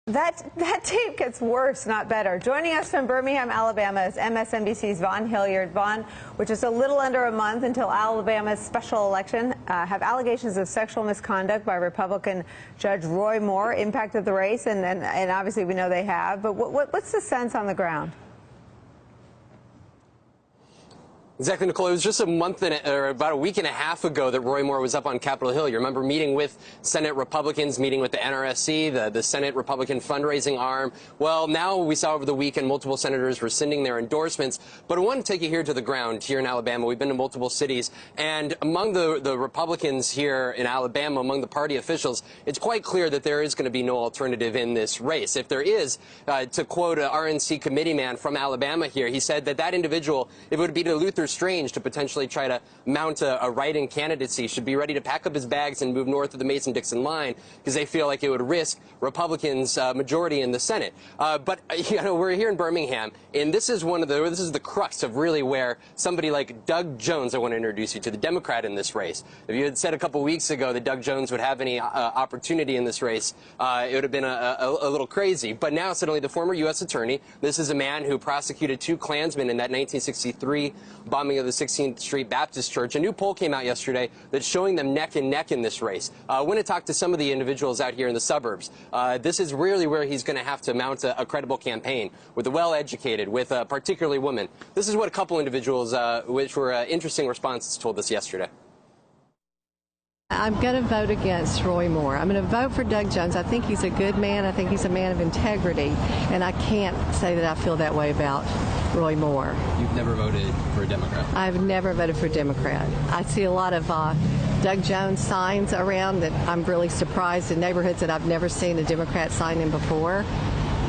That tape gets worse, not better. Joining us from Birmingham, Alabama is MSNBC's Vaughn Hilliard. Vaughn, which is a little under a month until Alabama's special election, have allegations of sexual misconduct by Republican Judge Roy Moore impacted the race, and obviously we know they have. But what's the sense on the ground? Exactly, Nicole. It was just about a week and a half ago that Roy Moore was up on Capitol Hill. You remember meeting with Senate Republicans, meeting with the NRSC, the Senate Republican fundraising arm. Well, now we saw over the weekend multiple senators rescinding their endorsements. But I want to take you here to the ground here in Alabama. We've been to multiple cities. And among the Republicans here in Alabama, among the party officials, it's quite clear that there is going to be no alternative in this race. If there is, to quote an RNC committee man from Alabama here, he said that individual, if it would be to Luther Strange to potentially try to mount a write-in candidacy, should be ready to pack up his bags and move north of the Mason-Dixon line because they feel like it would risk Republicans' majority in the Senate. But you know, we're here in Birmingham, and this is the crux of really where somebody like Doug Jones, I want to introduce you to, the Democrat in this race. If you had said a couple weeks ago that Doug Jones would have any opportunity in this race, it would have been a little crazy. But now suddenly the former U.S. attorney, this is a man who prosecuted 2 Klansmen in that 1963 bombing of the 16th Street Baptist Church. A new poll came out yesterday that's showing them neck and neck in this race. I want to talk to some of the individuals out here in the suburbs. This is really where he's going to have to mount a credible campaign with the well-educated, with particularly women. This is what a couple individuals, which were interesting responses, told us yesterday. I'm going to vote against Roy Moore. I'm going to vote for Doug Jones. I think he's a good man. I think he's a man of integrity. And I can't say that I feel that way about Roy Moore. You've never voted for a Democrat? I've never voted for a Democrat. I see a lot of Doug Jones signs around that I'm really surprised in neighborhoods that I've never seen a Democrat sign in before.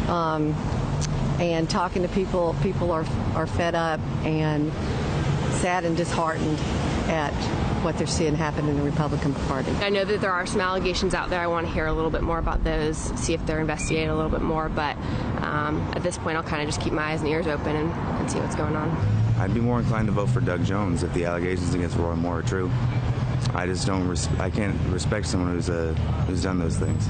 And talking to people are fed up and sad and disheartened at what they're seeing happen in the Republican Party. I know that there are some allegations out there. I want to hear a little bit more about those, see if they're investigated a little bit more. But at this point, I'll kind of just keep my eyes and ears open and see what's going on. I'd be more inclined to vote for Doug Jones if the allegations against Roy Moore are true. I just don't. I can't respect someone who's done those things.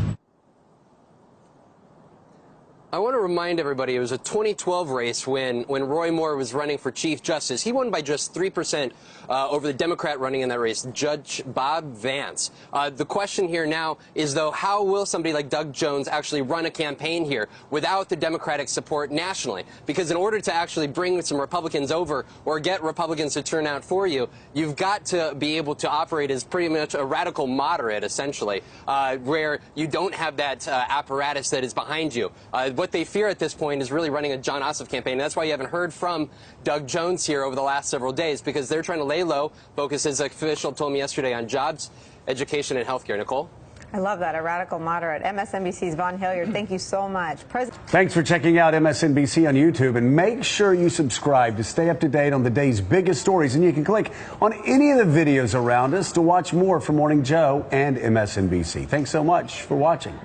I want to remind everybody it was a 2012 race when Roy Moore was running for Chief Justice. He won by just 3% over the Democrat running in that race, Judge Bob Vance. The question here now is, though, how will somebody like Doug Jones actually run a campaign here without the Democratic support nationally? Because in order to actually bring some Republicans over or get Republicans to turn out for you, you've got to be able to operate as pretty much a radical moderate, essentially, where you don't have that apparatus that is behind you. What they fear at this point is really running a Jon Ossoff campaign. And that's why you haven't heard from Doug Jones here over the last several days, because they're trying to lay low, focus, as an official told me yesterday, on jobs, education, and health care. Nicole? I love that, a radical moderate. MSNBC's Vaughn Hilliard, thank you so much. Thanks for checking out MSNBC on YouTube, and make sure you subscribe to stay up to date on the day's biggest stories. And you can click on any of the videos around us to watch more from Morning Joe and MSNBC. Thanks so much for watching.